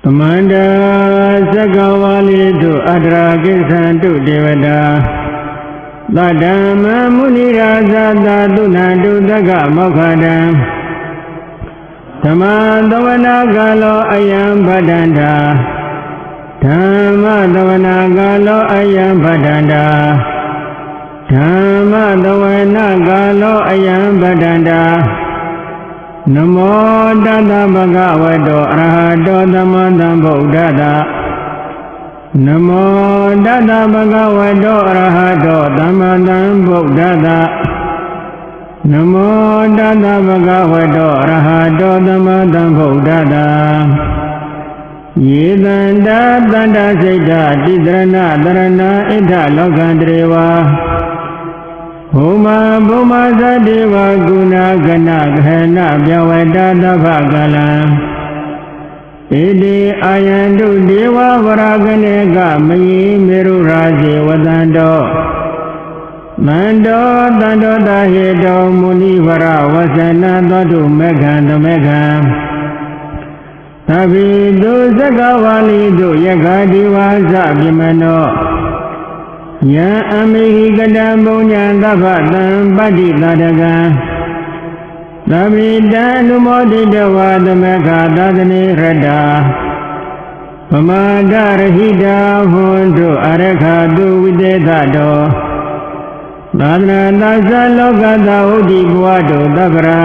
Amanda Sakawali to Adrakisan to Devada Dadama Muniraza Daduna to Daga Mokada Tamadavana Galo Ayam Badanda Tamadavana Galo Ayam Badanda Tamadavana Galo Ayam Badanda Namo Dada Bhagavato Arahato Dhammam Buddhada Namo Dada Bhagavato Arahato Dhammam Buddhada Namo Dada Bhagavato Arahato Dhammam Buddhada Yedanda Danda Sita Tidrana Dharana Ita Lokandreva Huma Bhuma Sadeva Guna Gana Ghana Vyavada Bhagala Iti Ayandu Deva Varaganega Mayi Meru Raji Vadando Mando Dando Dahido Muni Vara Vasana Dadu Meghan Meghan Tabi Du Sakawali Du Yagadi Vasa Bimano Ya Amihi Gadambunya Davatam Badi Ladaga Nabida Numodi Dewa Dameka Dadani Rada Pamadar Hida Hundu Areka Du Videdado Dadna Nasa Lokada Udi Buado Dabra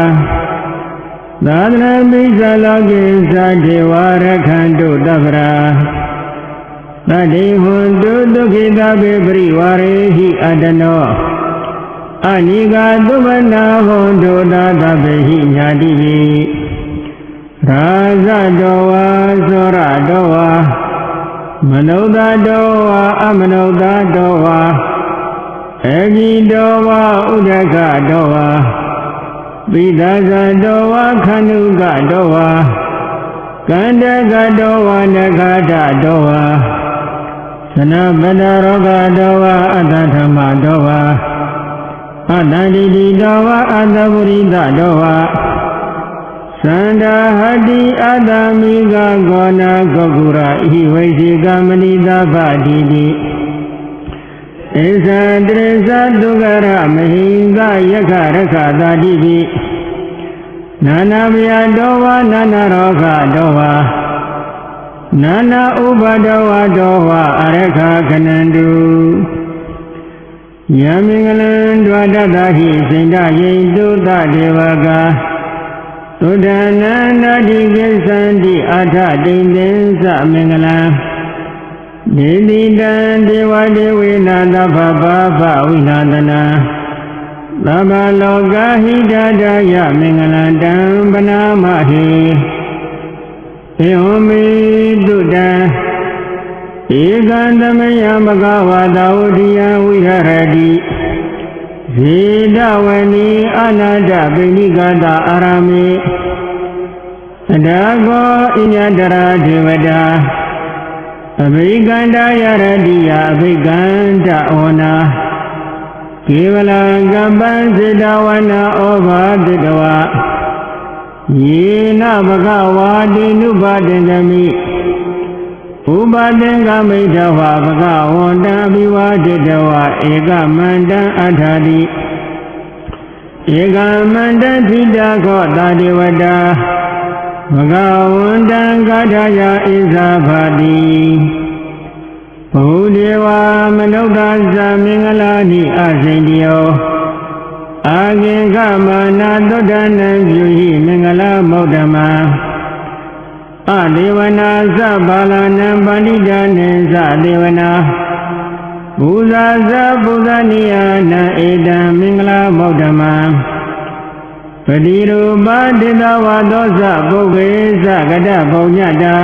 Dadna Bisa Login Sadewa Rekandu Dabra Tadi hundu dukita bebri warehi adano Aniga dubana hundu dada behi nyadibi Raza doa sora doa Manauda doa amanauda doa Egi doa udaka doa Bidaza doa kanuga doa Kandaga doa nagada doa Sanabada Roga Dawa Adatama Dawa Adadidi Dawa Adaburida Dawa Sanda Hadi Adamiga Gona Gogura Iwesiga Manida Badidi Isa Dresa Dugara Mahinga Yakaraka Dadibi Nanamya Dawa Nana Roga Dawa Nana Ubadawa Dowa Areka Kanandu Yamingalan Dwadadahi Sinda Yindu Devaga Sudananda Digesandi Ata Dindensa Mingala Dididan Dewa Dewina Dababa Winadana Laba Loga Hidada Yamingalan Dambana Mahi Ehomi Duda Egandamaya Bhagavada Udiya Viharadi Zidawani Anada Benigada Arami Adago Inyadara Devada Abhiganda Yaradiya Abhiganda Ona Kevala Gamban Zidawana Ova Didawa Yena Bhagava Dinubadendami Ubadenga Medawa Bhagavanda Bivadidawa Ega Manda Adhadi Ega Manda Tidako Dadivada Bhagavanda Gadaya Izabhadi Udewa Manaudaza Mingalani Azindiyo Aginga Mana Dodana Yuhi Mingala Modama Adivana Zabalana Bandidana Zadivana Buddha Zabudaniana Eda Mingala Modama Padiru Badida Wadosa Bogeza Gada Bonyada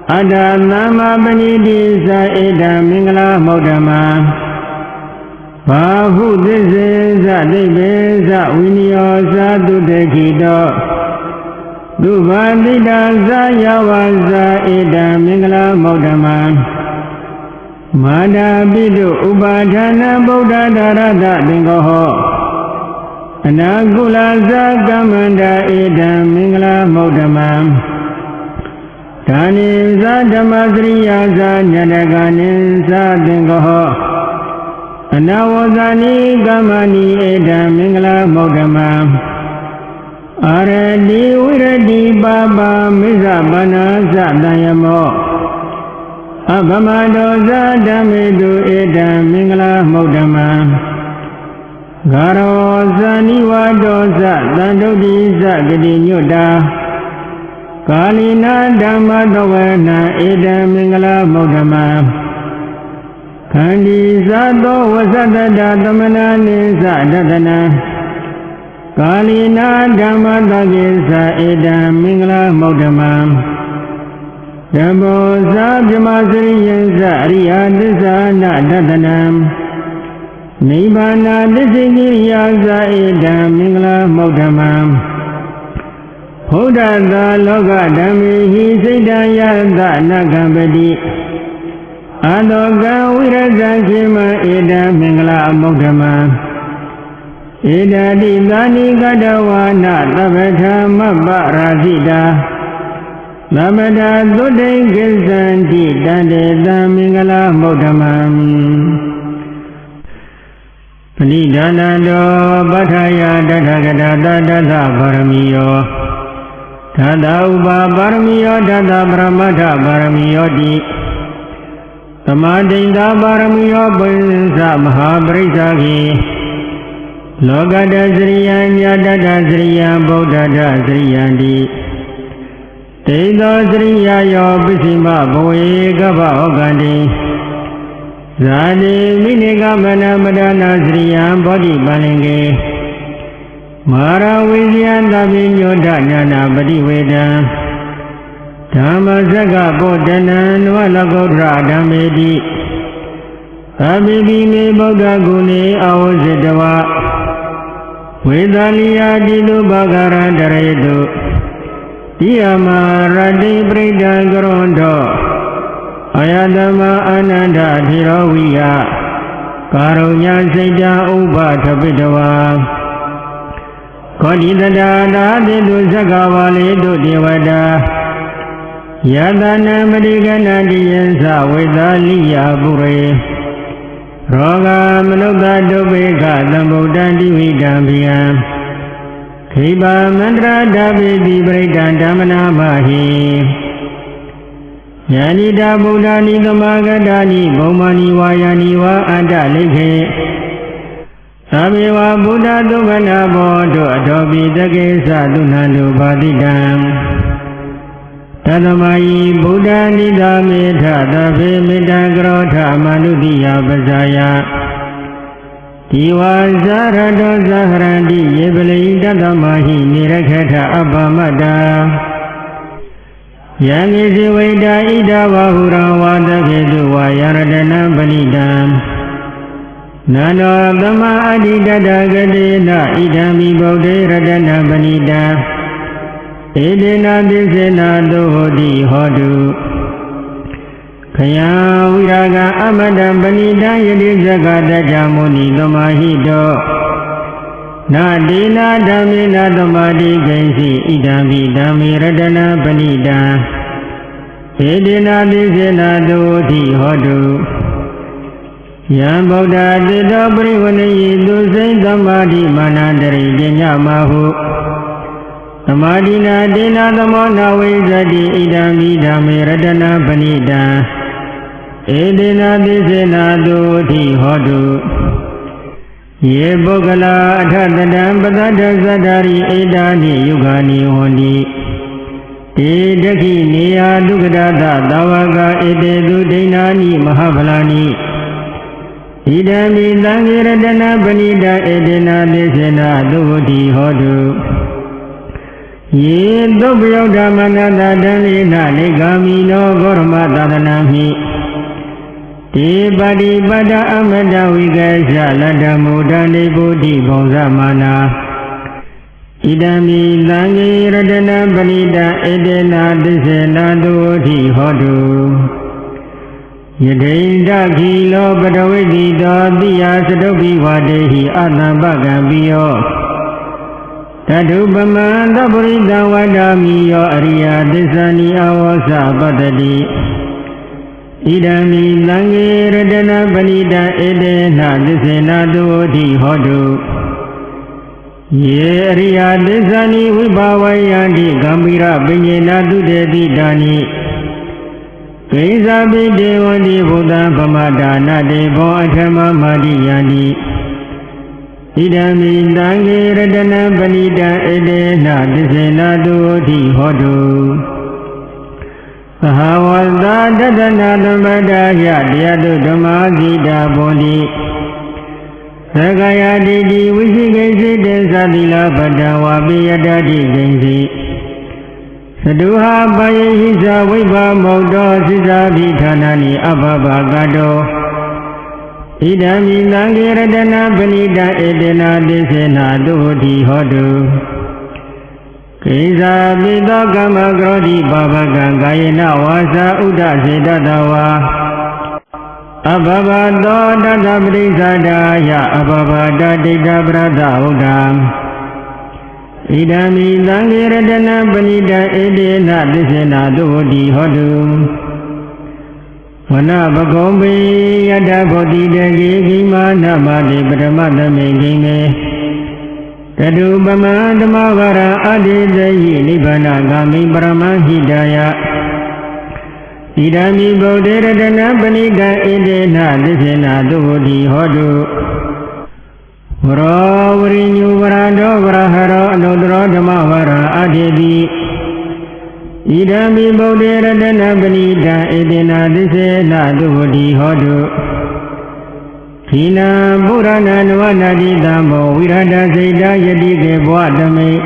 Ada Nama Banidisa Eda Mingala Modama Bahu Dizza Dibeza Winyosa Dudekido Dubandida Zayawaza Eda Mingala Modama Mada Bidu Ubadana Buddha Darada Dingoho Anagula Zagamanda Eda Mingala Modama นิสาธรรมสริยาสาญาณกานิสาติงกหอนาโวสานิกามานิเอตมงคลมௌဒมะอารติวิรติปาปามิสะปนาสะตยโมအဗမတောဇာဓမ္မေတုဧတံမင်္ဂလာမௌဒမံဂါရောဇာနိဝါဒောဇသန္တုတိဇဂတိညွတ်တာကာလီနာဓမ္မသဝနာဧတံမင်္ဂလာမௌဒမံခန္ဒီဇာသောဝဇတတသမနာနိဇဒတနံကာလီနာဓမ္မသကိဇဧတံမင်္ဂလာမௌဒမံဓမ္မောဇာဗြဟ္မစရိယံဇအရိယသစ္စာနာတတနံနိဗ္ဗာနာသစ္စေကိရိယာဇဧတံမင်္ဂလာမௌဒမံဘုဒ္ဓသာလောကဓမ္မေဟိစိတ္တယသနကံပတိအတောကံဝိရဇံခေမဧတံမင်္ဂလာမௌဒမံဧတတိသာနိကတဝါနသဗ္ဗထမပ္ပရာဇိတာသမတသုတိကိစ္ဆန္တိတန္တေတံမင်္ဂလာမௌဒမံပဏိဒါနတောပဋ္ဌာယတထဂတသတ္တသပါရမီယောသတ္တဥပပါရမီယောသတ္တပရမတ္ထပါရမီယောတိသမာဓိတပါရမီယောပိစမဟာပရိစ္ဆာခိလောကတစရိယံညာတတစရိယံဗုဒ္ဓတစရိယံတိတေသောစရိယယောပစ္စည်းမဘဝေကဗ္ဗဩကန္တိဇာတိမိနိကမနမဒနာစရိယံဘောဓိပန္လင်ကေမာရဝိဇယံသဗ္ဗညောဒညာနာပတိဝေဒံဓမ္မစက္ကပောတနံနဝလကုတ္တရဓမ္မေတိသဗ္ဗိတိမေဗုဒ္ဓဂုဏေအဝဇ္ဇတဝဝေသလိယာတိတုဘဂရံတရေတုတိယမရတိပရိဒံကရွန်တောအယတမအာနန္ဒထေရဝိယကာရုညစိတ်တဥပထပိတဝါခောတိတတာနာတိတုဇဂဝါလေတုဒေဝတာယတနာမတိကနာတိယံသဝေသလိယပုရေရောဂမနုဿတုပိကသံဗုဒ္ဓံတိဝိတံဘိယံခိဗာမန္တရာဓပိတိပရိဒံဓမ္မနာမဟိယန္တိတာဗုဒ္ဓာနိကမဂတ္တာနိဘုံမာနိဝါယာနိဝါအတ္တလိခေသဗ္ဗေဝဗုဒ္ဓသုခနာဘောတုအထောပိသကေသသုဏလုဘာတိတံတသမယိဗုဒ္ဓနိသာမေထသဗ္ဗေမေတ္တကရောထမနုတိယပဇာယဒီဝါဇာရတောဇာဟရန္တိယေပလိတသမဟိနိရခေထအပ္ပမတ္တာယံကိစီဝိတာဣဒဝဟုရံဝါတကေတုဝါယရတနံပဏိတံနန္တောသမအဋ္ဌိတတဂတိနဣဒံမိဗုဒ္ဓေရတနံပဏိတံဧတေနသစ္စေနာတုဟောတိဟောတုခယံဝိရာဂံအမတံပဏိတံယတိဇဂတကြမုနိသမဟိတောနာတိနာဓမ္မေနသမာတိကိဉ္စီဣဒံမိဓမ္မေရတနာပဏိတံဧတေနသစ္စေနာတုတိဟောတုယံဗုဒ္ဓတိတောပရိဝဏိသူစိသမာဓိမာနတရိပညာမဟုသမာဓိနာတေနာသမောနာဝိဇတိဣဒံမိဓမ္မေရတနာပဏိတံဧတေနသစ္စေနာတုတိဟောတုယေပုဂ္ဂလာအထတတံပတ္တသဇ္ဇာရိဧတာနိယုဂာနိဟောတိတေဒခိနေယဒုက္ခဒသသာဝကဧတေသူဒိဏာနိမဟာဗလာနိဣဒံမိသံဃေရတနာပဏိတဧတေနသစ္စေနာတုတိဟောတုယေသုပ္ပယုဒ္ဓမနတတံလိနနေဂာမိနောဂောရမသာသနာမိတေပတိပတ္တအမတဝိကေသလတ္တမုဒ္ဒနိဗုဒ္ဓိဘုံဇမာနာဣဒံမိသံဃေရတနာပဏိတဧတေနသစ္စေနာတုတိဟောတုယဒိန္ဒခိလောပတဝိတိတောတိယသတုပိဝါတေဟိအတံပကံပိယော Tadu pamanta purita wadami yo ariya tisani awasa patati Idami langi radana panita edena tisena duoti hodu Ye ariya tisani vibhavayanti gambira pinyena tudeti dani Kaisa pidevanti buddha pamadana devo athama madhyani Idami langi radana panita edena tisena duoti hodu Sahawalda dadana dhamada yadiyadu dhammagita bondi Sagaya didi vishikaisi desadila padawa piyadati kaisi Saduha bayihisa vibha maudo sisabi thanani abhabagato Idami langi radana panita edena tisena duoti hodu Kaisa pito kama krodi babaka kayena wasa uda sedatawa Abhabado data parisadaya abhabada dita prata udam Idami langi radana panita edena tisena duoti hodu Mana bagombe yada bodhi degi gima namade brahmadame gime Tadu pamadamavara adidayi nibbana gami brahmahidaya Idami bodhi radana panita edena tisena duoti hodu Varo varinyu varado varaharo anudro dhammavara adidi Idami bodhi radana panita edena tisena duoti hodu Hina Purana Nvanadi Dhammo Virada Saita Yadike Bwadame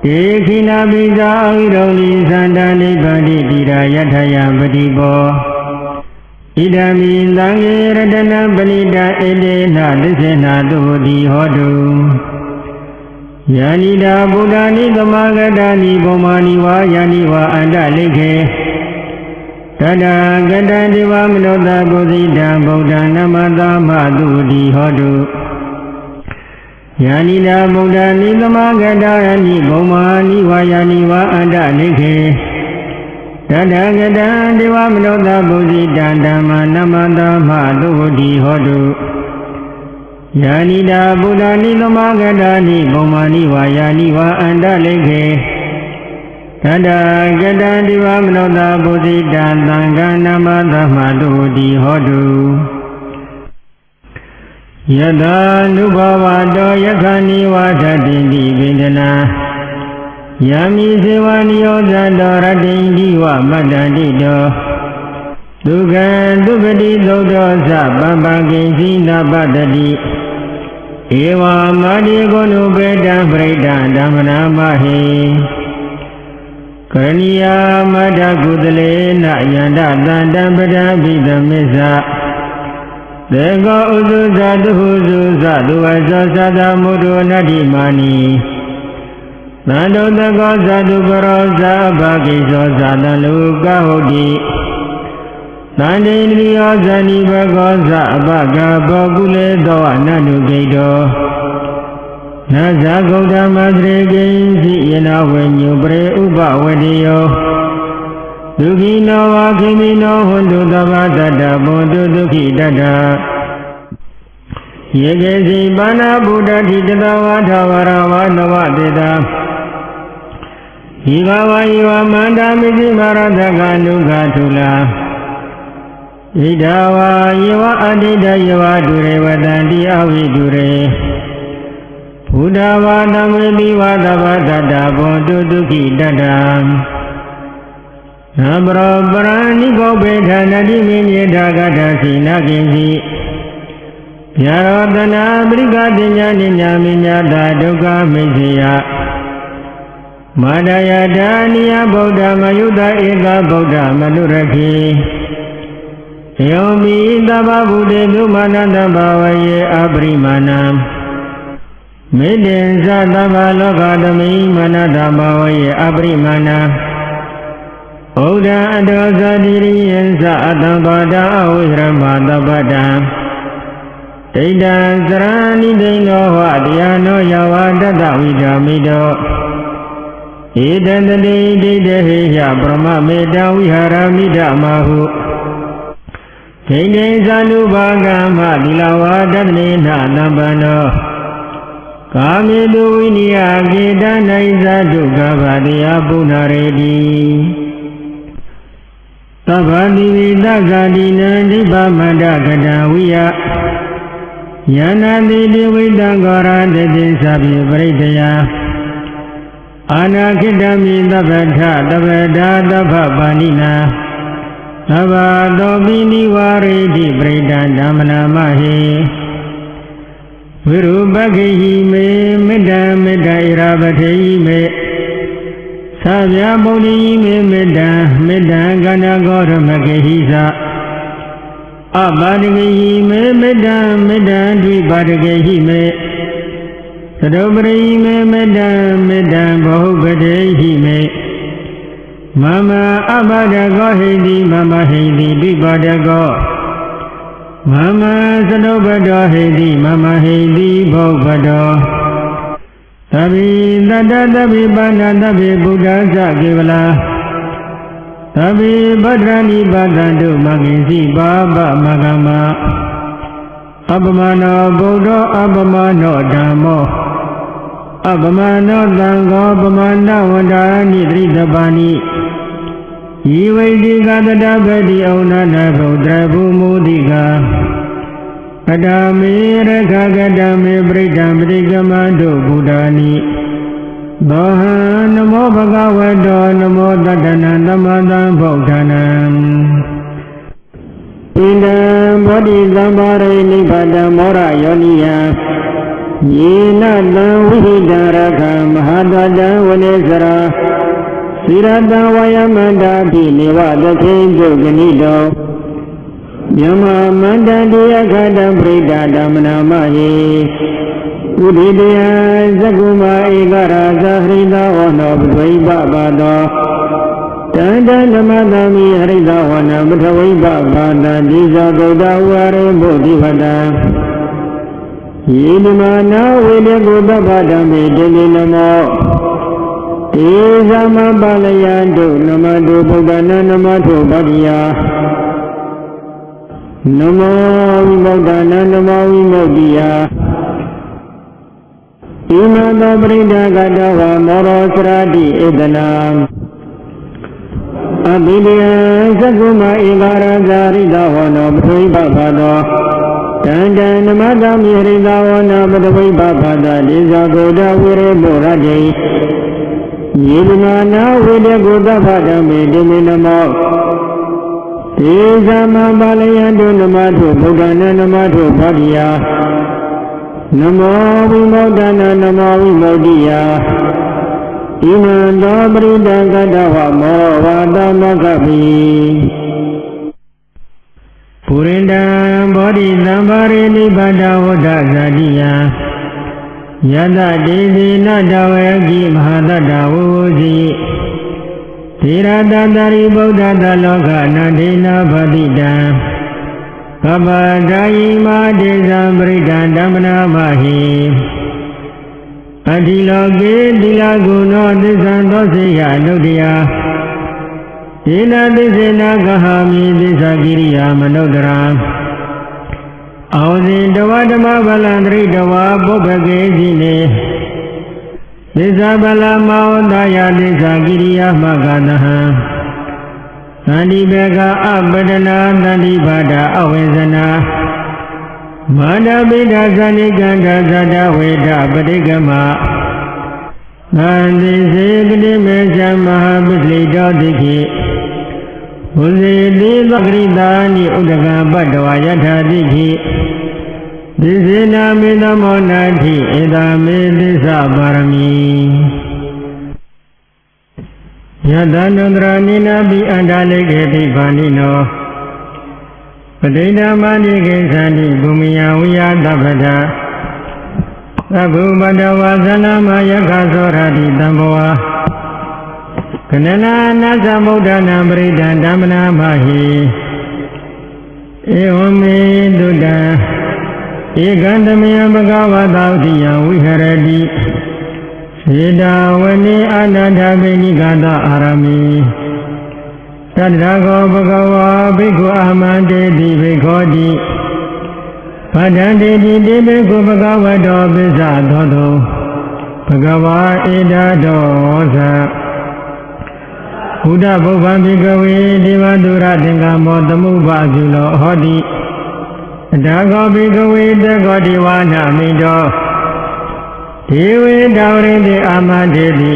Tekhina Bisa Aviroli Sandani Badi Tira Yathaya Padipo Idami Langi Radana Panita Edena Tisena Duoti Hodu Yanida Buddhani Dhammagadani Bomani Va Yani Va Anda Likhe Tada gata deva manota bodhita buddha namata madhudi hodu Yanida buddha nidama gata yani bomani vayani va anda likhe Tada gata deva manota bodhita dhamma namata madhudi hodu Yanida buddha nidama gata yani bomani vayani va anda likhe Tada gata diva manota bodhita tanga namata madhudi hodu Yada nubhavado yakhani vadhatindi vedana Yami sevani yodhado radindi va madhandito Dukha dupati dhodho sa pampakinsi napatati Eva madi gonu peta prita dhammana mahi Karaniya Madha Kudale Na Yanda Tanda Pada Pita Misa Dega Uzu Sadu Huzu Sadu Asa Sada Mudu Nadi Mani Nando Daga Sadu Karo Sabaki So Sada Luka Hudi Nandi Niyo Sani Bago Sabaka Bogule Doa Nadu Gaido Nasa Gauda Madre Gainsi Yena Wenyu Pre Upa Wediyo Dukino Wakimino Hundu Tavatata Bundu Duki Dada Yegesi Bana Buddha Titata Vatavara Vanavadita Higava Iva Manda Misi Marataka Nuka Tula Idava Iva Adida Iva Dure Vadanti Avi Dure Buddha Vadamedi Vadavadada Bundu Duki Dada Nabra Brani Gopeta Nadi Minyeda Gata Sinakinsi Yarodana Brigadinya Ninya Minyada Duka Misiya Madaya Daniya Buddha Mayuda Eka Buddha Maduraki Yomi Dava Buddha Dumananda Bhavaye Abrimana Midinsa Dava Lokadami Manada Bhavaye Abrimana Buddha Adosa Diriyensa Adabada Avirama Dabada ဒိဋ္ဌံစရဏိဒိနောဟတရားနောယဝတတဝိဓာမိတောဧတံတတိဒိဋ္ဌဟိယပရမမေတ္တဝိဟာရမိဓမဟုဒိဋ္ဌိသနုဘာဂမသီလဝါဒတနေနသံပန္နောကာမေတုဝိနိယကေတနိုင်ဇဒုက္ခဗတရားပုဏ္ဏရေတိသဗ္ဗတိဝိသဇာတိနံဒိဗ္ဗမန္တကတံဝိယယနာတိတိဝိတံဂောရတတိသဗ္ဗေပရိတယအာနာခိတမိသဗ္ဗထသဗ္ဗဒါသဗ္ဗပါဏိနာသဗ္ဗသောပိနိဝရေတိပရိဒံဓမ္မနာမဟိဝိရုပခိဟိမေမေတ္တမေတ္တဣရာပထေဟိမေသဗ္ဗယဗုဒ္ဓိမေမေတ္တမေတ္တကန္နဂောရမကေဟိသအပါဒကေဟိမေမေတ္တမေတ္တဒွိပါဒကေဟိမေသတုပရိမေမေတ္တမေတ္တဘောဟုပတေဟိမေမမအပါဒကောဟိတိမမဟိတိဒွိပါဒကောမမသတုပတောဟိတိမမဟိတိဘောပတောသဗ္ဗိတတ္တသဗ္ဗိပါဏသဗ္ဗိဗုဒ္ဓသကေဝလာသဗ္ဗိဗဒ္ဓာနိပါဒံတုမဂ္ဂင်စီပါပမဂ္ဂမအပမနောဗုဒ္ဓောအပမနောဓမ္မောအပမနောသံဃောပမနဝန္ဒာနိတရိတပါဏိဤဝိတိကတတပတိဩနနဗုဒ္ဓဘုမုတိကာကတမေရခကတမေပရိဒံပရိကမတုဘုဒ္ဓာနိသောဟံနမောဘဂဝတောနမောတတ္တနံသမသံဗုဒ္ဓနာဣန္ဒံဘောဓိသမ္ပါရိနိဗ္ဗာတံမောရယောနိယယေနတံဝိဟိတရခမဟာတတံဝနေစရာစိရတံဝယမန္တာပိနေဝသခေဉ္စုဂဏိတောမြမမန္တတိယခတံပရိဒဓမ္မနာမဟိဥဒိတယသကုမဧကရာဇဟရိတဝနောပထဝိပပါတောတန္တဓမ္မသမိဟရိတဝနပထဝိပပါတတိဇဂௌတဝရေမုဒိဝတံယေနမနာဝေဒေကုသဗ္ဗဓမ္မေတေနမောဧသမပါလယံတုနမတုဗုဒ္ဓနာနမထုဗတ္တိယနမောဝိဗုဒ္ဓနာနမောဝိမု ക്തിယဣမသောပရိဒကတဝမောရောစရတိဧတနာအဘိဓိယသက္ကုမဧကာရဇာရိတဝနောပထဝိပပါတောတန္တနမတမိဟရိတဝနောပထဝိပပါတဒေဇဂௌတဝိရေမောရတေယေမနာဝိဒေကုသဗ္ဗဓမ္မေတေမေနမောဒေသမပါလယံတုနမထုဗုဒ္ဓနာနမထုဗတ္တိယနမောဝိမု ക്ത နာနမောဝိမု ക്തിယဣမံသောပရိဒကတဝမောဝါတမကပိပုရိန္ဒံဘောဓိသမ္ပါရိနိဗ္ဗာဒဝဋ္ဌဇာတိယယတတေစီနတဝေကိမဟာတတဝုဇိသေရတတရိဗုဒ္ဓတလောကနာဒေနာဗတိတံကပ္ပဒါယိမာဒေဇံပရိဒံဓမ္မနာမဟိအတိလောကေတိလကုဏောသစ္ဆံသောစေယနုတ္တယဒေနသစ္စေနာကဟာမိသစ္စာကိရိယာမနုဿရာအောဇိတဝဓမ္မဗလံတရိတဝပုပ္ပကေစီနေသစ္စာဗလမောသာယသစ္စာကိရိယာမဂတဟံသန္တိဘေကအပဒနာသန္တိဘာဒအဝေဇနာမာနပိဒသဏိကန္ဓဇတဝေဒပတိကမသန္တိစေကတိမေဇမဟာပိလိတောတိခိဘုဇေတိသကရိတာနိဥဒကပတ္တဝယထာတိခိသစ္စေနာမေသမောနာတိဧတာမေသစ္စာပါရမီယတနန္တရာနိနာပိအန္တလိကေတိဗာနိနောပဋိဓမ္မဏိကေသန္တိဘူမိယဝိယသဗ္ဗတသဗ္ဗုပတ္တဝါဇနမယက္ခသောရတိတံဘောကနနာနသမုဒ္ဒနာပရိဒံဓမ္မနာမဟိဧဝမေတုတံ Ekandamaya Bhagavata Viharati Siddhavani Anandabhinikata Arami Tadrago Bhagava Bhikkhu Ahmadeti Bhikkhoti Padanteti Bhikkhu Bhagavato Bisadoto Bhagava Idadosa Buddha Bhava Bhikkhave Devadura Tingamo Tamubha Julo Hoti Dago Bhikkhave Dago Divana Mido Dewe Dauriti Amadeti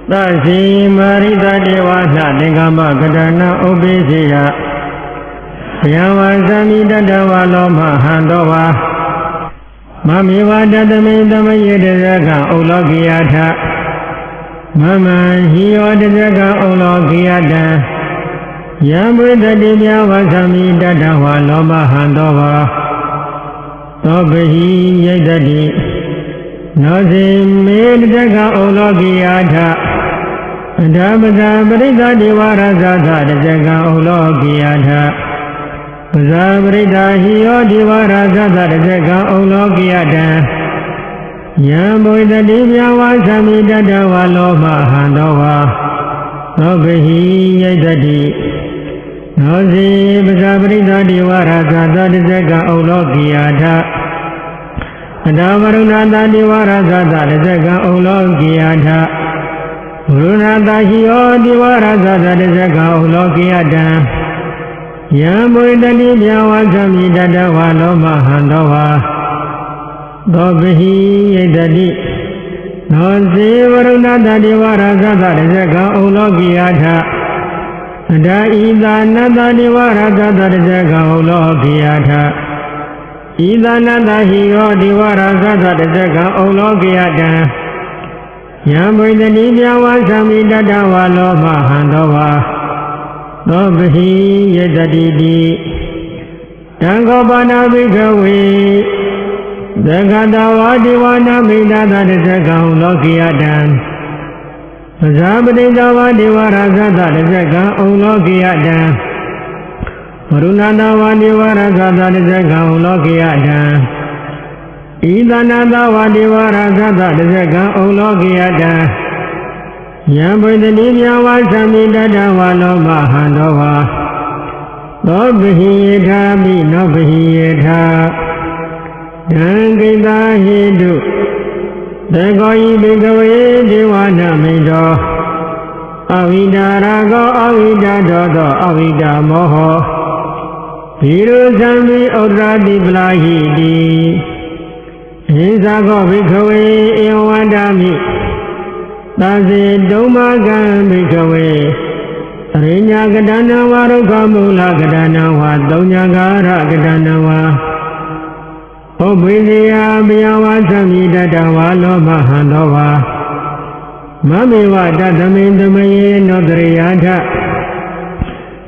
Tasi Marita Devasa Tingama Kadana Ubisiya Yavasami Dadawa Loma Handova Mamiwa Dadami Damayedaka Ulokiyata Mama hiyo dajaka ulokiyata Yamrita divya vasami dadawa loma handova Tobihi yaitati Nosi me dajaka ulokiyata Dhamasa parita divarasasa dajaka ulokiyata Pasa parita hiyo divarasasa dajaka ulokiyata Yambuita divya vasami dadawa loma handova Tobihi yaitati Nosi pasaparita divarasata dajaka ulokiyata Adavarunata divarasata dajaka ulokiyata Urunata hiyo divarasata dajaka ulokiyata Yambuita divya vasami dadawa loma handova Tobihi yaitati Nosi varunata divarasata dajaka ulokiyata Ada idanata divarasata dajaka ulokiyata Idanata hiyo divarasata dajaka ulokiyata Yambuita divya vasami dadawa loma handova Tobihi yaitati Tangopana Bhikkhave Dagadawa Divana Midata Dajaka Ulokiyata Pasaparitawa Divarasata Dajaka Ulokiyata Varunatawa Divarasata Dajaka Ulokiyata Idanatawa Divarasata Dajaka Ulokiyata Yambuita divya vasami dadawa loma handova Tobihi yathapi nobihi yatha Dankita Hindu Dagoyi Bhikkhave Devana Mido Avida Rago Avida Dodo Avida Moho Viru Sami Udrati Plahidi Hisago Bhikkhave Evadami Tasi Dumagan Bhikkhave Rinya Kadana Varuka Mula Kadana Va Dunyagara Kadana Va Obvidiya Bhyavasami Dadawa Loma Handova Mamiwa Dadamindamaye Nodriyata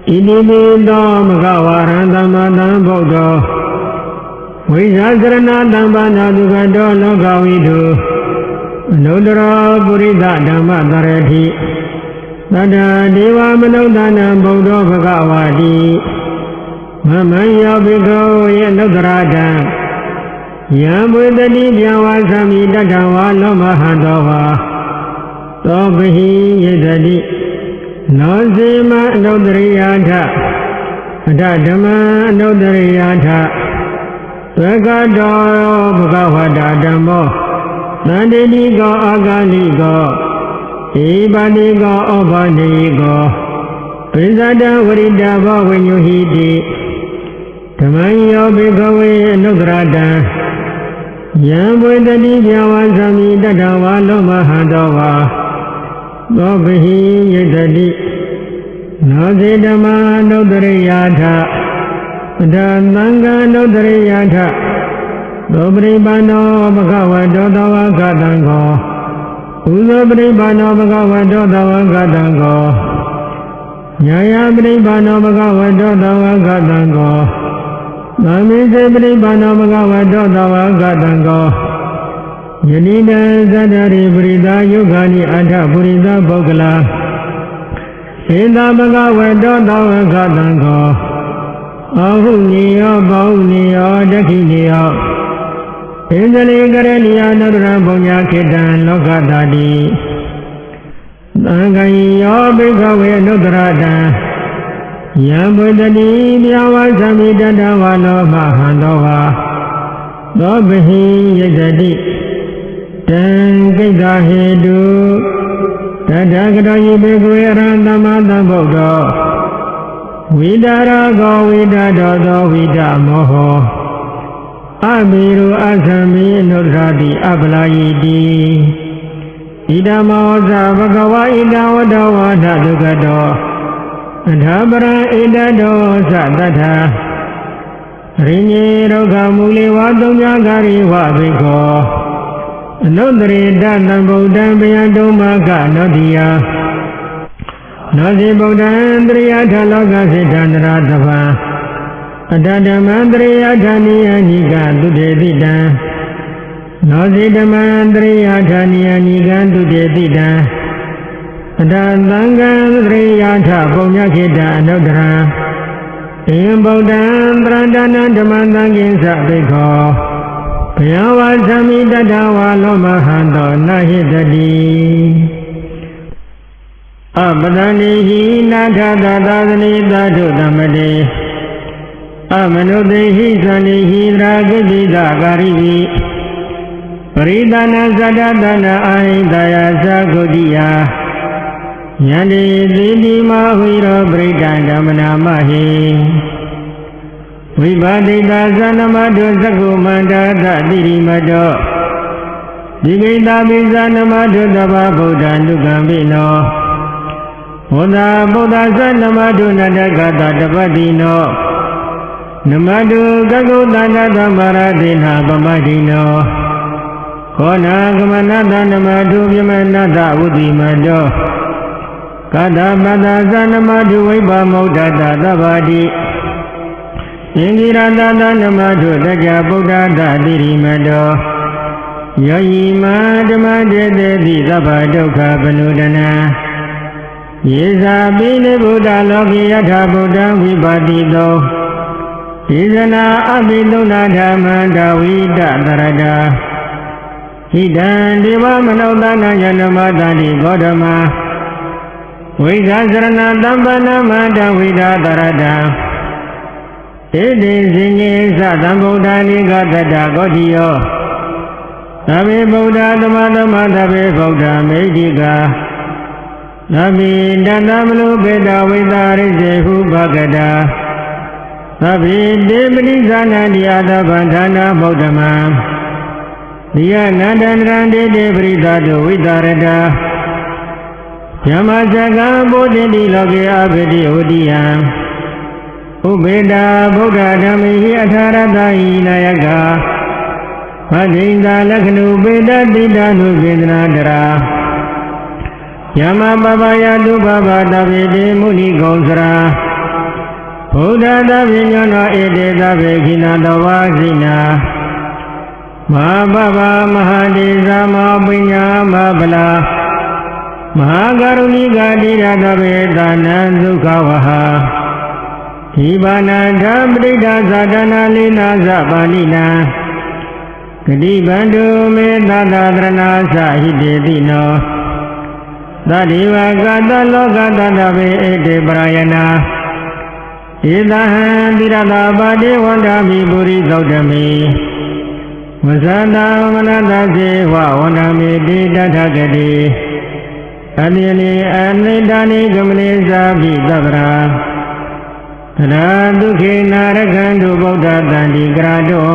Idimido Magavarandamadan Bodho Visasrana Dambana Dugado Logavidu Nudra Purita Dhammadarati Tada Deva Manodana Bodho Bhagavadi Mamaya Bhikkhave Nudrata Yambuita divya vasami dadawa loma handova Tobihi yaitati Nosima anudriyata Adadama anudriyata Tvekado Bhagavata Dhammo Nandinigo Agaligo Ibanigo Obanigo Prisada Varida Bhavinyuhiti Tamayo Bhikkhave Anugrata Yambuita divya vasami dadawa loma handova Tobihi yaitati Nosi dhamma anudriyata Adadanga anudriyata Dobribano Bhagavato Tavagatango Udabribano Bhagavato Tavagatango Nyaya Bribano Bhagavato Tavagatango Namize Bribano Bhagavato Tavagatango Yanida Zadari Brida Yugani Adha Purida Bhogala Sita Bhagavato Tavagatango ဟုနေယောဘောဟုနေယောဒက္ခိနေယောဣန္ဒလိကရဏီယနုဒရဘုံညာခေတံလောကတာတိသံဃာယောဘိက္ခဝေနုဒရတံယံဘုဒ္ဓတိမြဝသမိတတဝါလောမဟံသောဝါသောဘဟိယတတိတံကိတ္တဟေတုတတဂတောယိဘေကွေရံသမ္မာသမ္ဗုဒ္ဓောဝိဒါရကောဝိဒါတောသောဝိဒမောဟောအမေရုအသမိအနုဒ္ဓတိအပလာယိတိဣဒမောဇဘဂဝါဣဒဝတ္တဝါဒဒုက္ခတောအထာပရဣဒတောသတ္တထာရိညေဒုက္ခမူလေဝါသုံးညာကာရိဝဘိက္ခောအနုတ္တရေတသံဗုဒ္ဓံဘယံတုံမကနောတိယနောစီဗုဒ္ဓံတရိယထလောကစိတ္တန္တရာသဗ္ဗံအတ္တဓမ္မံတရိယဌာနိယနိကသုတေတိတံနောစီဓမ္မံတရိယဌာနိယနိကသုတေတိတံအတ္တသံဃံတရိယထပုံညခေတ္တအနုတ္တရံဧယံဗုဒ္ဓံတရဏတနဓမ္မံသံဃိသဘိက္ခောဘယဝါသမိတတဝါလောမဟံသောနဟိတတိအပဒနိဟိနာထသာသနိသာထုသမ္မတေအမနုတေဟိသန္တိဟိရာဂိတိသကာရိဝိပရိဒနာသတ္တသနာအာဟိတယသဂုတိယယန္တိတိတိမဟိရောပရိဒံဓမ္မနာမဟိဝိပါတိတာသနမတုသကုမန္တသတိရိမတောဒီကိတာပိသနမတုတဗ္ဗဗုဒ္ဓံဒုက္ခံပိနောဘုဒ္ဓဗုဒ္ဓသနမတုနတကတတပတိနောနမတုကကုတန္တသမရတိနာပမတိနောခောနာကမနတနမတုပြမနတဝုတိမတောကတပတသနမတုဝိပမုဒ္ဒတသဗ္ဗတိဣန္ဒိရတသနမတုတကြဗုဒ္ဓတတိရိမတောယောယိမဓမ္မတေတေတိသဗ္ဗဒုက္ခပနုဒနာယေဇာပိနိဗုဒ္ဓလောကိယထာဗုဒ္ဓံဝိပါတိတောဣဇနာအပိသုနာဓမ္မံဒဝိတတရတာဟိတံဒေဝမနုဿာနယနမတတိဂေါတမဝိဇာစရဏသမ္ပနမတဝိဒတရတာဣတိဇိညေသသံဗုဒ္ဓာနိကတတ္တဂေါတိယောသဗ္ဗေဗုဒ္ဓသမသမသဗ္ဗေဗုဒ္ဓမေတ္တိကာသဗ္ဗေတတမလုပေတဝိတာရိစေဟုဘဂတာသဗ္ဗေတေပတိဇာနန္တိအတဗန္ဌာနာဗုဒ္ဓမံဒီယနန္တန္တရံတေတေပရိသတုဝိတာရတာယမဇကံဘုဒ္ဓတိလောကေအဘိတိဝတိယံဥပေတာဗုဒ္ဓဓမ္မိဟိအထာရတဟိနာယကဗဒိန္ဒလက္ခဏုပေတတိတနုကေန္ဒနာတရာယမပပယတုပပတဗေတေမုနိဂောစရာဘုဒ္ဓသဗ္ဗညောနောဧတေသဗ္ဗေခိနာတဝါစိနာမဟာပပမဟာဒေသမဟာပညာမဗလာမဟာကရုဏိကတိရသဗ္ဗေသာနံဒုက္ခဝဟဒီဘာနန္ဓပဋိဒသဒနာလိနာသပါဠိနံဂတိဗန္တုမေသတ္တသရဏာသဟိတေတိနောသတ္တိဝကတလောကတတဗေဧတေပရယနာဧတဟံတိရတပါတိဝန္ဒာမိပုရိသုတ်တမေဝဇန္တမနတစေဝဝန္ဒာမိတိတထဂတိအနိနိအနိဒာနိကမနိဇာပိသဗ္ဗရာသရဒုခေနာရခန္တုဗုဒ္ဓတန္တိကရာတော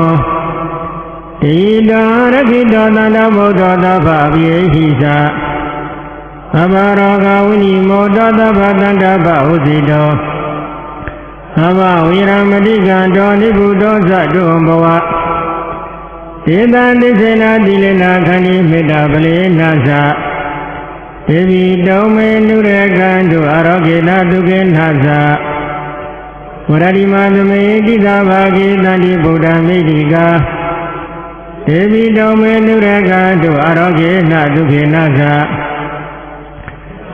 တိတောရခိတောသန္တဗုဒ္ဓသဗ္ဗဝိဟိသသဗ္ဗရောဂဝိနိမောတောသဗ္ဗတန္တဗဥစီတောသဗ္ဗဝိရမတိကံတောနိဗ္ဗုတောသတုံဘဝဧတံတိစေနာတိလေနာခန္ဒီမေတ္တာပလေနာသဒေဝီတောမေနုရကံတုအရောဂေနဒုက္ခေနာသဝရတိမသမေတိသာဘာဂေတန္တိဗုဒ္ဓမေတိကာဒေဝီတောမေနုရကံတုအရောဂေနဒုက္ခေနာသ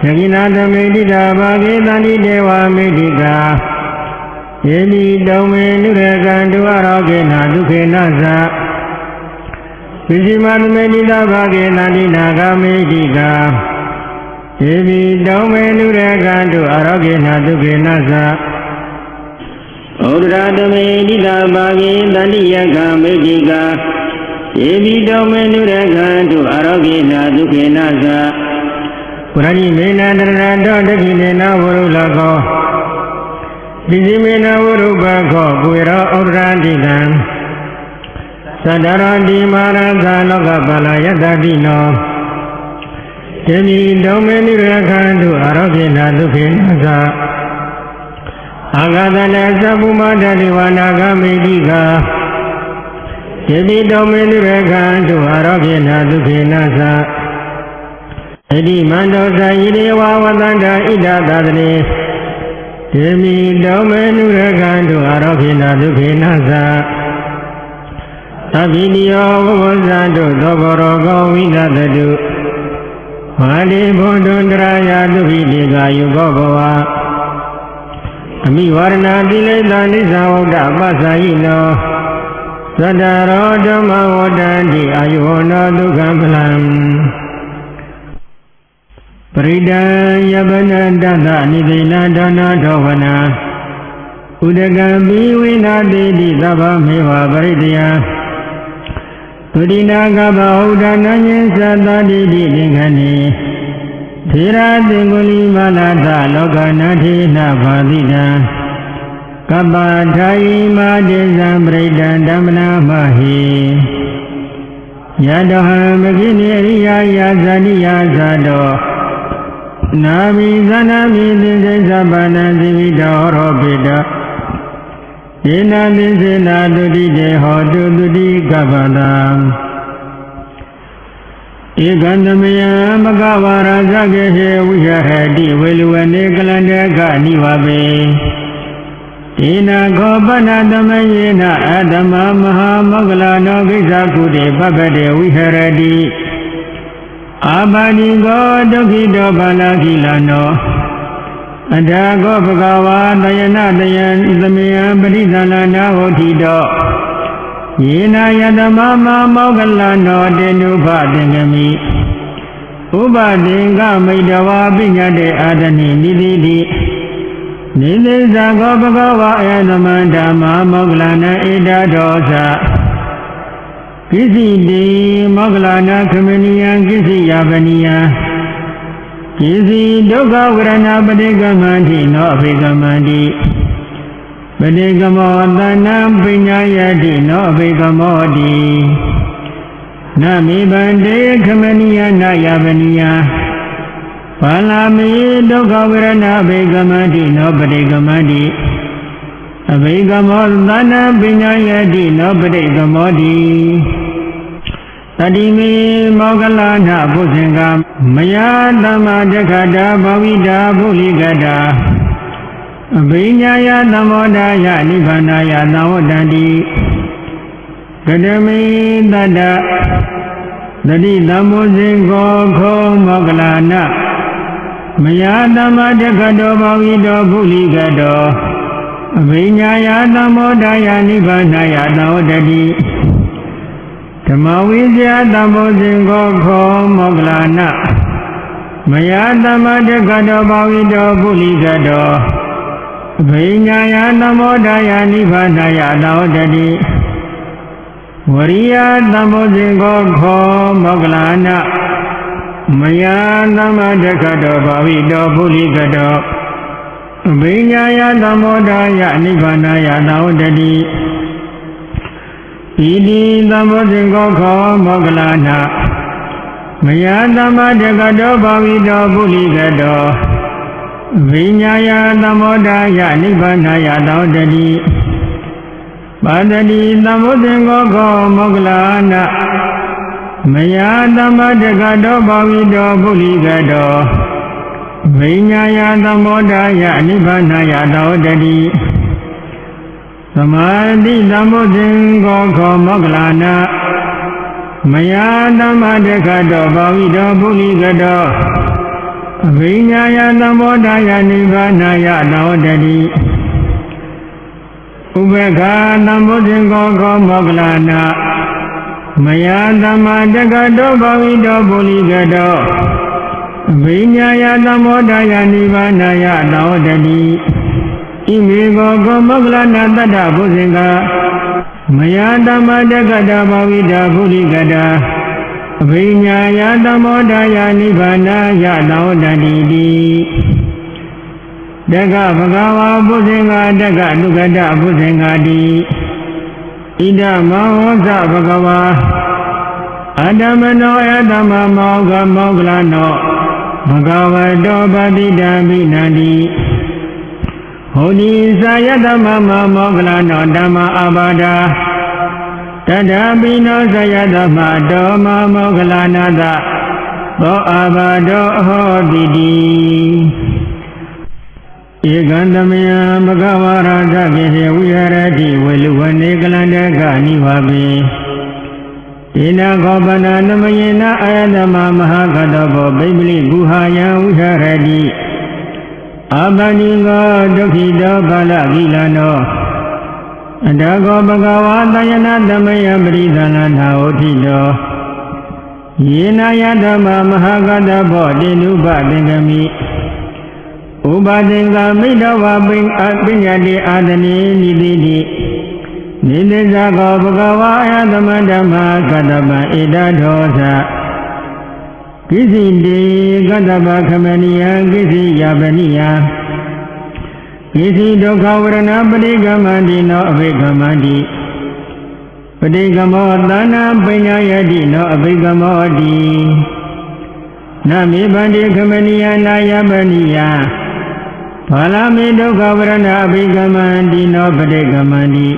သကိနာသမေတိသာဘာဂေတန္တိဒေဝမေတိကာ ယေတိတုံမေနုရကံဒုအရောဂေနဒုခေနသဝိစီမသမေတိသဘာဂေနတိနာဂမေတိကာယေတိတုံမေနုရကံဒုအရောဂေနဒုခေနသဩဒရာတမေတိသဘာဂေတတိယကမေတိကာယေတိတုံမေနုရကံဒုအရောဂေနဒုခေနသပရဏိမေနတရတောတခိနေနဝရုလကောပိစိမေနဝရုပခောကွေရောဩဒရာတိတံသတ္တရောတိမာရသလောကပလယတ္တိနောတေမိတုံမေနိရခန္တုအရောဂေနဒုခေနသအာဂတနေသဗ္ဗမတ္တိဝနာဂမေတိကာတေမိတုံမေနိရခန္တုအရောဂေနဒုခေနသဣတိမန္တောသယိရေဝဝတန္တဣဒသတတိတေမိတုံမေနိရခန္တုအရောဂေနဒုခေနသသဗ္ဗိတိယောဝဝဇန္တုသောဘောရောကောဝိသတတုမာတိဘုဒ္ဓံတရာယတုဟိတေကာယုကောဘဝအမိဝရဏတိလိသနိသဝဒ္ဒပသယိနောသတ္တရောဓမ္မဝတ္တန္တိအာယုဝနောဒုက္ခပလံပရိဒံယဗနတသနိသိဏဒောနောဒောဝနာဥဒကံဘိဝိနာတိတိသဗ္ဗမေဝပရိတယသုတိနာကဗဟုဒနဉ္စသတိတိသင်္ခဏိထေရသင်္ကုလိမလာသလောကနာထေနဘာတိတံကပ္ပထာယိမာတေဇံပရိဒံဓမ္မနာမဟိယတဟံမကိနေရိယာယဇာတိယဇာတောနာမိသနာမိသင်္စေသဗ္ဗနံဇိဝိတောရောပိတယေနသင်္စေနာတုတိတေဟောတုတုတိကပ္ပတံဧကံသမယမကဝါရဇဂေဟေဝိဟရတိဝေလူဝနေကလန္တေကနိဝဘေဧနခောပနသမယေနအတ္တမမဟာမောဂလနောကိစ္စကုတေပပ္ပတေဝိဟရတိအာပါတိကောဒုက္ခိတောဘာလခိလနောအထာကောဘဂဝါတယနတယံသမယံပရိသလနာဟောတိတောယေနာယတမမမောဂလနောတေနုဖသင်္ကမိဥပသင်္ကမိတဝါပိညတေအာတနိနိတိတိနိသိဇာကောဘဂဝါအေသမန္ဓမ္မာမောဂလနာဣဒဒောသကိစီတိမောဂလနာခမနိယံကိစီယပနိယံကိစီဒုက္ခဝရဏပတိကမန္တိနောအဖိကမန္တိပတိကမောသနံပညာယတိနောအဖိကမောတိနမိဗန္တေခမနိယနာယပနိယဘာလာမိဒုက္ခဝရဏအဖိကမန္တိနောပတိကမန္တိအဖိကမောသနံပညာယတိနောပတိကမောတိတတိမေမောဂလနာဘုဇင်္ဂမယသမ္မာတက္ခတာဘဝိတာဘုလိကတာအဘိညာယသမောဒာယနိဗ္ဗာနာယသဝတ္တန္တိကတမိတတ္တတတိသမ္မောဇင်္ဂောခောမောဂလနာမယသမ္မာတက္ခတောဘဝိတောဘုလိကတောအဘိညာယသမောဒာယနိဗ္ဗာနာယသဝတ္တန္တိဓမ္မဝိဇ္ဇာသမောဇင်္ဂောခောမောဂလနာမယသမ္မာတက္ခတောဘဝိတောဘုလိကတောအဘိညာယသမောဒာယနိဗ္ဗာနာယသဝတ္တတိဝရိယသမောဇင်္ဂောခောမောဂလနာမယသမ္မာတက္ခတောဘဝိတောဘုလိကတောအဘိညာယသမောဒာယနိဗ္ဗာနာယသဝတ္တတိဣတိသမောဇင်္ဂောခောမောဂလနာမယသမ္မာတက္ခတောဘဝိတောဘုလိကတောဝိညာယသမောဒာယနိဗ္ဗာနာယသဝတ္တတိပါတတိသမောဇင်္ဂောခောမောဂလနာမယသမ္မာတက္ခတောဘဝိတောဘုလိကတောဝိညာယသမောဒာယနိဗ္ဗာနာယသဝတ္တတိသမာတိသမောဇင်္ဂောခောမောဂလနာမယသမ္မာတက္ခတောဘဝိတောဘုလိကတောအဘိညာယသမောဒာယနိဗ္ဗာနာယသဝတ္တတိ ဥပက္ခသမ္ဗုဇင်ကောခောမောဂလနာမယသမ္မာတက္ကတောဘဝိတောပုလိကတောအဘိညာယသမ္မောဒယနိဗ္ဗာနယသောတတိဣမေကောခောမောဂလနာတတ္တဘုဇင်ကမယသမ္မာတက္ကတောဘဝိတောပုလိကတောအဘိညာယသမ္မောဒယနိဗ္ဗာနယသောတတိတိတက္ကဗဂဝါဘုဇင်ကတက္ကလူကတဘုဇင်ကတိဣဒမဟောသဗဂဝါအတ္တမနောအတ္တမမောဂမောဂလနောဘဂဝတောပတိတံပိနန္တိဟောတိသာယတမမောဂလနောဓမ္မအဘာဒာတတပိနောသာယတမတောမောဂလနာသသောအဘာတောဟောတိတိဧကံတမယဘဂဝါရာဇကေဟေဝိဟရတိဝေလူဝနေကလန္တကနိဝါပိဧနခောပနာနမယေနအာယတမမဟာကတောဘောဗိပလိဂုဟာယံဝိဟရတိအာပဏိကောဒုက္ခိတောကာလကိလနောအတ္တကောဘဂဝါတယနာတမယပရိသလနာဟောတိတောယေနယတမမဟာကတောဘောတေနုပသင်္ကမိဥပသင်္ကမိတဝပညာတိအာသနိနိတိတိနိတိဇာကောဘဂဝါအယသမဓမ္မာကတ္တပံဣဒဒောသကိစီတေကတ္တပခမနိယံကိစီယပနိယံကိစီဒုက္ခဝရဏပရိကမန္တိနောအဘိကမန္တိပရိကမောသနာပညာယတိနောအဘိကမောတိနမေဗန္တိခမနိယနာယပနိယဘာလမေဒုက္ခဝရဏအဘိကမန္တိနောပရိကမန္တိ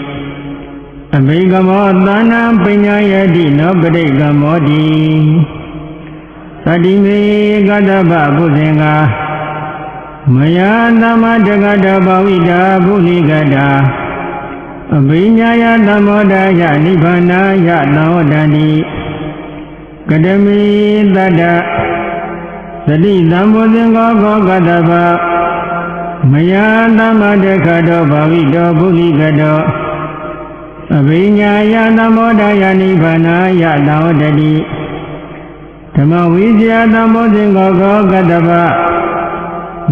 အဘိကမောသနာပညာယတိနောပရိကမောတိသတိမေကတ္တပဘုဇင်္ဂမယသမ္မာတက္ကတောဘဝိတာဘုလိကတာအဘိညာယသမ္မောဒယနိဗ္ဗာနယသောတန္တိကတမေတတ္တသတိသမ္ဗုဇင်္ဂခောကတ္တပမယသမ္မာတက္ကတောဘဝိတောပုလိကတောအဘိညာယသမ္မောဒယနိဗ္ဗာနယသောတတိဓမ္မဝိဇ္ဇာသမ္ဗုဇင်္ဂခောကတ္တပ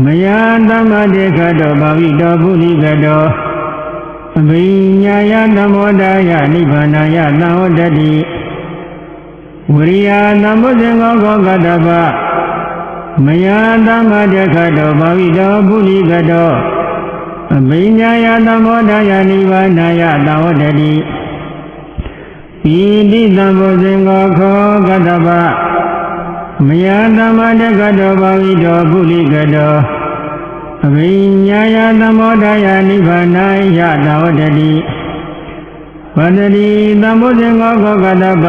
မယသမ္မာတက္ကတောဘဝိတောပုလိကတောအဘိညာယသမ္မောဒယနိဗ္ဗာနယသောတတိဝရိယသမ္ဗုဇင်္ဂခောကတ္တပမယသမ္မာတက္ကတောဘဝိတောပုလိကတောအဘိညာယသမ္မောဒယနိဗ္ဗာနယသောတတိပိဋိသမ္ဗုဇင်္ဂခောကတ္တပမယသမ္မာတက္ကတောဘဝိတောပုလိကတောအဘိညာယသမ္မောဒယနိဗ္ဗာနယသောတတိပတ္တိသမ္ဗုဇင်္ဂခောကတ္တပ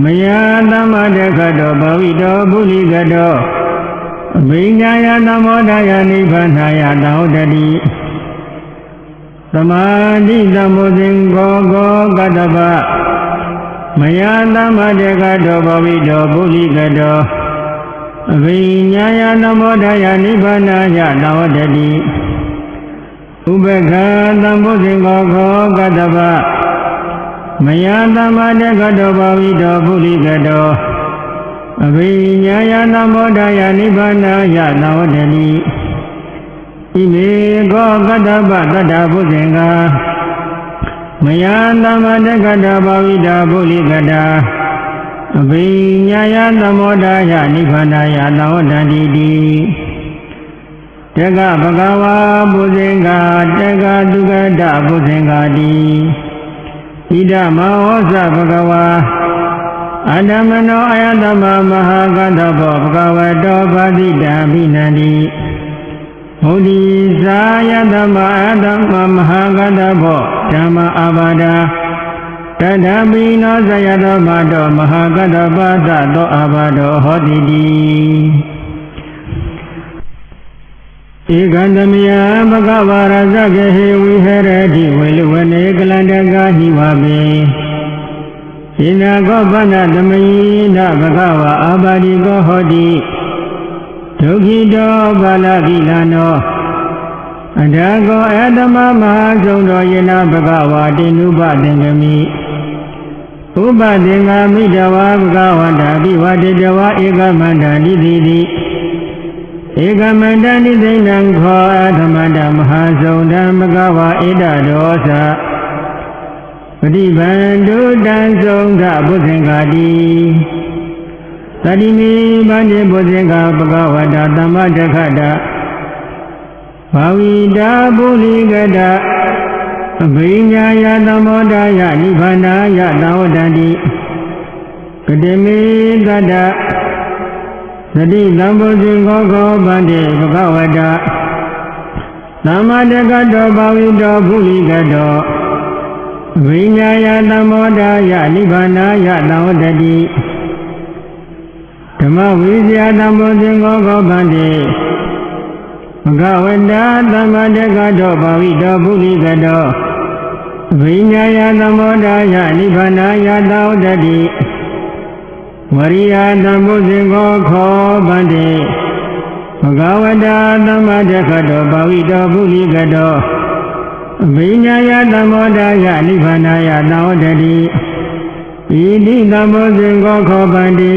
မယသမ္မာတက္ကတောဘဝိတောပုလိကတောအဘိညာယသမ္မောဒယနိဗ္ဗာနယသောတတိသမာဓိသမ္ဗုဇင်္ဂခောကတ္တပမယသမ္မာတက္ကတောဘဝိတောပုလိကတောအဘိညာယသမ္မောဒယနိဗ္ဗာနယသောတတိဥပက္ခသမ္ဗုဇင်္ဂခောကတ္တပမယသမ္မာတက္ကတောဘဝိတောပုလိကတောအဘိညာယသမ္မောဒယနိဗ္ဗာနယသောတတိဣမေကောကတ္တပတတ္တဘုဇင်္ဂမယသမ္မာတက္ကတောဘဝိတောပုလိကတာအဘိညာယသမ္မောဒယနိဗ္ဗာနယသောတန္တိတိတက္ကဗဂဝါဘုဇင်္ဂတက္ကသုကတဘုဇင်္ဂတိဣဒမဟောသဗဂဝါအတ္တမနောအယတမမဟာကတ္တဘောဘဂဝတောပတိတံပိနန္တိဟောတိသာယတမအတ္တမမဟာကတ္တဘောဓမ္မအဘာဒာတတပိနောဇယတောမတောမဟာကတ္တပသသောအဘာဒောဟောတိတိဧကံတမယဘဂဝါရဇကေဟေဝိဟရတိဝေလူဝနေကလန္တကာဟိဝပေဣနာကောပနတမယိနဘဂဝါအာဘာတိကောဟောတိဒုက္ခိတောပါဠကိလနောဣ အဒါကောအတ္တမမဟာဆုံးတော်ယေနဘဂဝါတိနုပသင်္ကမိဥပသင်္ကာမိတဝါဘဂဝန္တာပိဝတိတဝါဧကမန္တနိတိတိဧကမန္တနိသိဏံခောအတ္တမန္တမဟာဆုံးတံဘဂဝါဧတဒောသပฏิဗန္ဓုတံဆုံးသဘုဇင်္ဂာတိသတိမိဗန္တိဘုဇင်္ဂာဘဂဝတာသမ္မတခတဘာဝိတာပုလိကတအဘိညာယသမောဒယနိဗ္ဗာနာယသဝတ္တတိကတိမေတတသတိသံဘုဇင်္ဂောခောဗန္တိဘဂဝတာသမ္မတခတောဘာဝိတောပုလိကတောဝိညာယသမောဒယနိဗ္ဗာနာယသဝတ္တတိဓမ္မဝိဇ္ဇာသံဘောဇင်္ဂောခောဗန္တိဘဂဝတာသမ္မာတက္ကတောဘာဝိတောပုလိကတောဝိညာယသမောဒယနိဗ္ဗာနာယသဝတ္တတိဝရိယသံဘောဇင်္ဂောခောဗန္တိဘဂဝတာသမ္မာတက္ကတောဘာဝိတောပုလိကတောဝိညာယသမောဒယနိဗ္ဗာနာယသဝတ္တတိဣတိသံဘောဇင်္ဂောခောဗန္တိ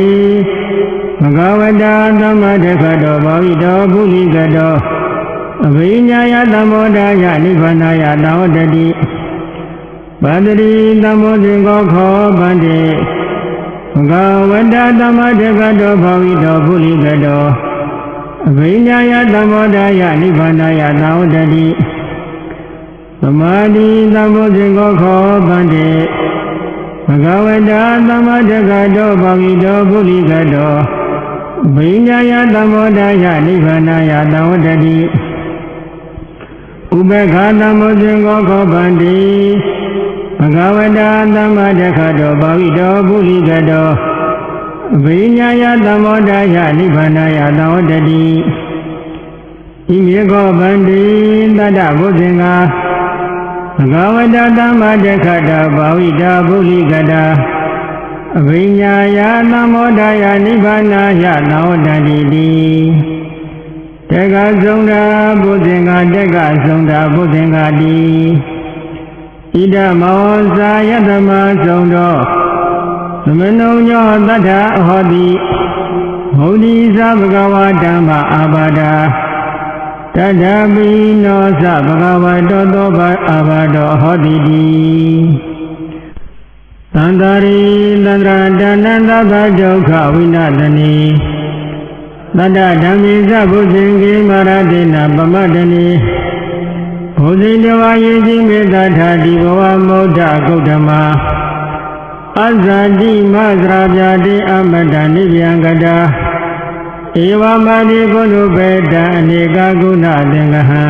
ဘဂဝတာသမ္မာတက္ကတောဘာဝိတောပုလိကတောအဘိညာယသမောဒယနိဗ္ဗာနာယသဝတ္တတိပတ္တိသံဘောဇင်္ဂောခောဗန္တိဘဂဝတာသမ္မာတက္ကတောဘာဝိတောပုလိကတောအဘိညာယသမောဒယနိဗ္ဗာနာယသဝတ္တတိသမာဓိသံဘောဇင်္ဂောခောဗန္တိဘဂဝတာသမ္မာတက္ကတောဘာဝိတောပုလိကတောဘိညာယသမောဒယနိဗ္ဗာနာယသဝတ္တတိဥပေက္ခသံဘောဇင်္ဂောခောဗန္တိဘဂဝတာသမ္မာတက္ကတောဘာဝိတောပုလိကတောဘိညာယသမောဒယနိဗ္ဗာနာယသဝတ္တတိဣမေခောဗန္တိတတ္တဘုဇင်္ဂာဘဂဝတာသမ္မာတက္ကတောဘာဝိတောပုလိကတောအဘိညာယသမောဒယနိဗ္ဗာနာယသဝတ္တတိတက္ကဆုံးတာဘုဇင်္ဂာတက္ကဆုံးတာဘုဇင်္ဂာတိဣဒမောဇာယတမဆုံးတော်သမနုညောတတ္ထဟောတိမௌတိသဘဂဝါဓမ္မအာဘာဒာတတ္ထပိနောသဘဂဝါတောသောဘအာဘာတောဟောတိတိသန္တာရိသန္တရာတဏ္ဍသဗ္ဗဒုက္ခဝိနသနိသတ္တဓမ္မိသဘုဇင်္ဂေမရတေနပမတ္တနိဘုဇင်တဝါယေတိမေတ္ထာတိဘဝမௌဒ္ဒဂௌတမအဇာတိမသရာပြတိအမတ္တနိဗ္ဗယံကတာဧဝမတိကုဏုပေတံအနေကကုဏသင်္ကဟံ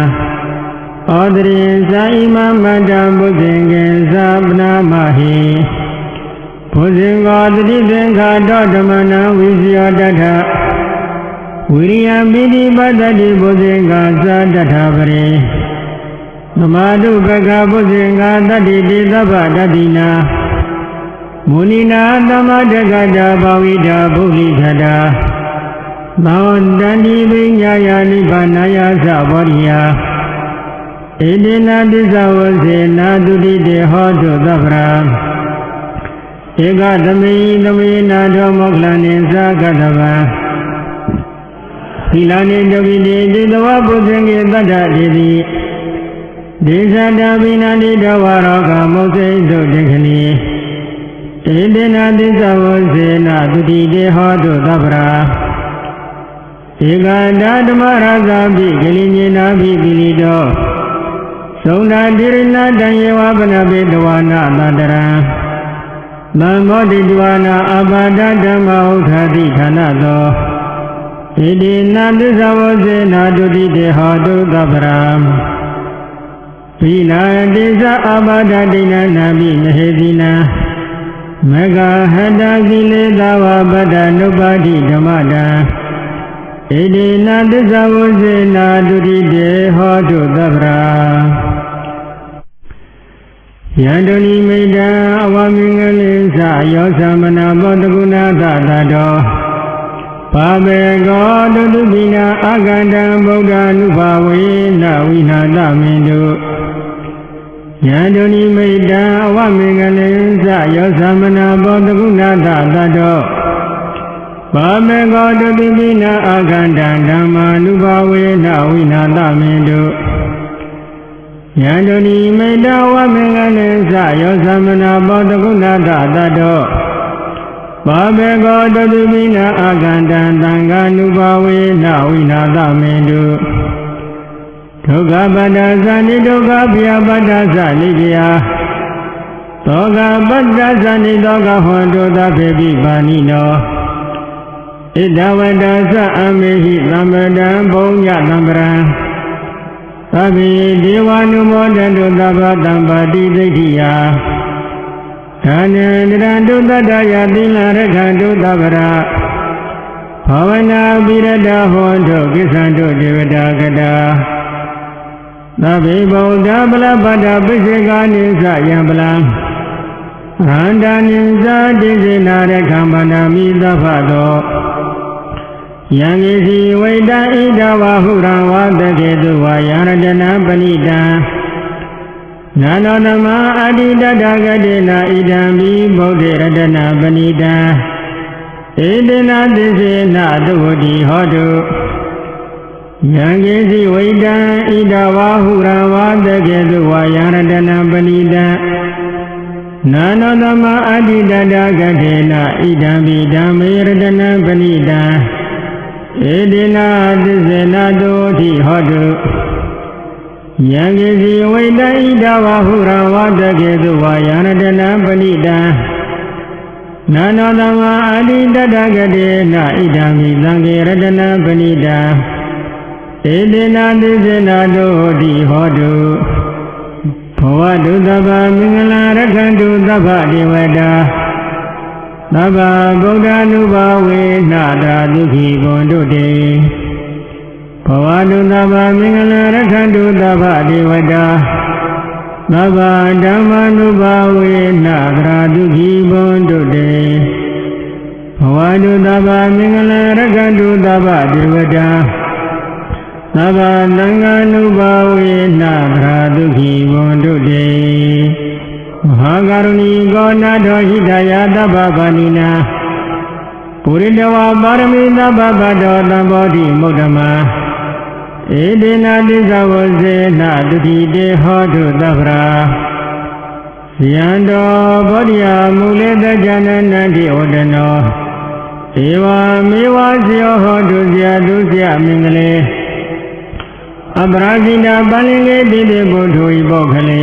ဩတရိဇာဣမမတ္တဘုဇင်္ဂေသပနာမဟိဘုဇင်္ဂောတတိသင်္ခါတောဓမ္မနံဝိဇယောတထဝိရိယပိတိပတ္တိဘုဇင်္ဂာသတ္ထပရိသမာတုပက္ခဘုဇင်္ဂာတတ္တိတိသဗ္ဗတတ္တိနာမုနိနာသမ္မာတက္ကတာဘာဝိတာပုလိခတာသောတန္တိပညာယာနိဗ္ဗာနာယသဘောရိယဣတိနာသစ္စာဝစေနာတုတိတေဟောတုသဗ္ဗရာဧကသမိသမိနာထောမောက္ခလနိသကတဗံသီလနိဒုက္ခိတိတိတဝဘုဇင်္ဂေတတ္တတိတိဒေသတာဘိနာတိတဝရောဂမုတ်စိတုတေခဏီဣတိနာသစ္စာဝစေနာတုတိတေဟောတုသဗ္ဗရာဧကန္တာဓမ္မရာဇာပိဂလိညေနာပိပိလိတောသုံးနာတိရဏတံယေဝပနပိတဝနာသတ္တရံသံမောတိတဝနာအပါဒဓမ္မဥထာတိဌာနသောဣတိနာသစ္စာဝစေနာတုတိတေဟောတုသဗ္ဗရာဘိနာတိသအပါဒတိနာနာပိမဟေတိနာမဂ္ဂဟတကိလေသာဝပတ္တနုပါတိဓမ္မတံဣတိနာသစ္စာဝစေနာတုတိတေဟောတုသဗ္ဗရာယန္တုနိမိတံအဝမင်္ဂလိသယောသမနာဘောတကုဏသတ္တောဣ ပါဘေကောတုတုပိနာအာဂန္တံဗုဒ္ဓ ानु ဘာဝေနဝိနာသမင်တုယန္တုနိမိတံအဝမေငလေသယောသမနာဘောတကုဏသတတောပါမေကောတုတုပိနာအာဂန္တံဓမ္မာနုဘာဝေနဝိနာသမင်တုယန္တုနိမိတံအဝမေငလေသယောသမနာဘောတကုဏသတတောပါဘေကောတုတုပိနာအာဂန္တံသံဃာနုဘာဝေနဝိနာသမင်တုဒုက္ခပတ္တသနိဒုက္ခဗျာပတ္တသနိဗျာသောကပတ္တသနိသောကဟောတုသဗ္ဗေပိပါဏိနောဣဒဝတ္တသအမေဟိသမ္ပဒံဘုံညသံပရံသဗ္ဗေဒေဝ ानु မောဒန္တုသဗ္ဗတံပါတိဒိဋ္ဌိယဒါနံတရံတုတ္တယသီလရခန္တုသဗ္ဗရာဘာဝနာပိရတဟောတုကိစ္ဆန္တုဒေဝတာကတာသဗ္ဗေဗုဒ္ဓပလပတ္တပိစေကာနိသယံပလံရန္တာနိသတိစေနာရခံပန္နာမိသဗ္ဗသောယံကိစီဝိတံဣဒဝဟုရံဝတကေတုဝါယရတနာပဏိတံနာနောဓမ္မာအတ္တိတတဂတိနာဣဒံဘိဗုဒ္ဓရတနာပဏိတံဣတိနာသစ္စေနသုဝတိဟောတုယံကိစီဝိတံဣဒဝဟုရံဝတကေတုဝါယရတနာပဏိတံနာနောဓမ္မာအတ္တိတတဂတိနာဣဒံဘိဓမ္မေရတနာပဏိတံဣတိနာသစ္စေနသုဝတိဟောတုယံကိစီဝိတံဣဒဝဟုရံဝတကေတုဝါယရတနာပဏိတံနာနောဓမ္မာအတ္တိတတဂတိနာဣဒံဘိသံဃေရတနာပဏိတံဣတိနာသစ္စေနသုဝတိဟောတုဘဝတုသဗ္ဗမင်္ဂလာရခန္တုသဗ္ဗဒေဝတာသဗ္ဗဗုဒ္ဓ ानु ဘာဝေနတာဒုက္ခိဘွန်တုတေဘဝတုသဗ္ဗမင်္ဂလာရခန္တုသဗ္ဗဒေဝတာသဗ္ဗဓမ္မာနုဘာဝေနတရာဒုက္ခိဘွန်တုတေဘဝတုသဗ္ဗမင်္ဂလာရခန္တုသဗ္ဗဒေဝတာသဗ္ဗသံဃာနုဘာဝေနတရာဒုက္ခိဘွန်တုတေမဟာကရုဏီကောနာထောဟိတယသဗ္ဗဗာနိနာပုရိတဝါပါရမိသဗ္ဗဗတ္တောသံဘောဓိမုဒ္ဓမာဣတိနာတိသဝစေနဒုတိတေဟောတုသဗ္ဗရာယံတောဘောဓိယမူလေတ္တဉာဏနန္တိဩတနောဧဝမေဝဇယောဟောတုဇယတုဇယမင်္ဂလေအပရာဇိတာပလင်လေတိတေဘုထုဤပုဂ္ဂလေ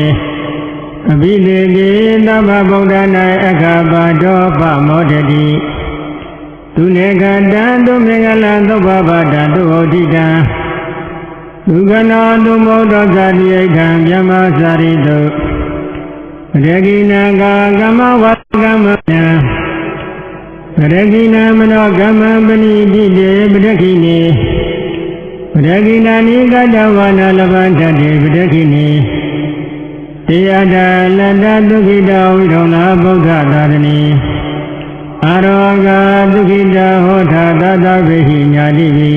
အဘိလေကေသဗ္ဗဗုဒ္ဓနာအခါပါတောပမောတတိသူနေကတံသူမင်္ဂလံသုဘဗတံသူဟောတိတံသူကနောသူမောတောဇာတိယခံမြမစာရိတုရကိနာကာကမဝကမယံရကိနာမနောကမပဏိတိတေပတခိနေပတခိနာနိကတဝနာလဘတတေပတခိနေတေယတလတ္တဒုက္ခိတဝိရောဏဗုဒ္ဓသာသနေအာရောဂဒုက္ခိတဟောထာသတ္တဝေဟိညာတိပိ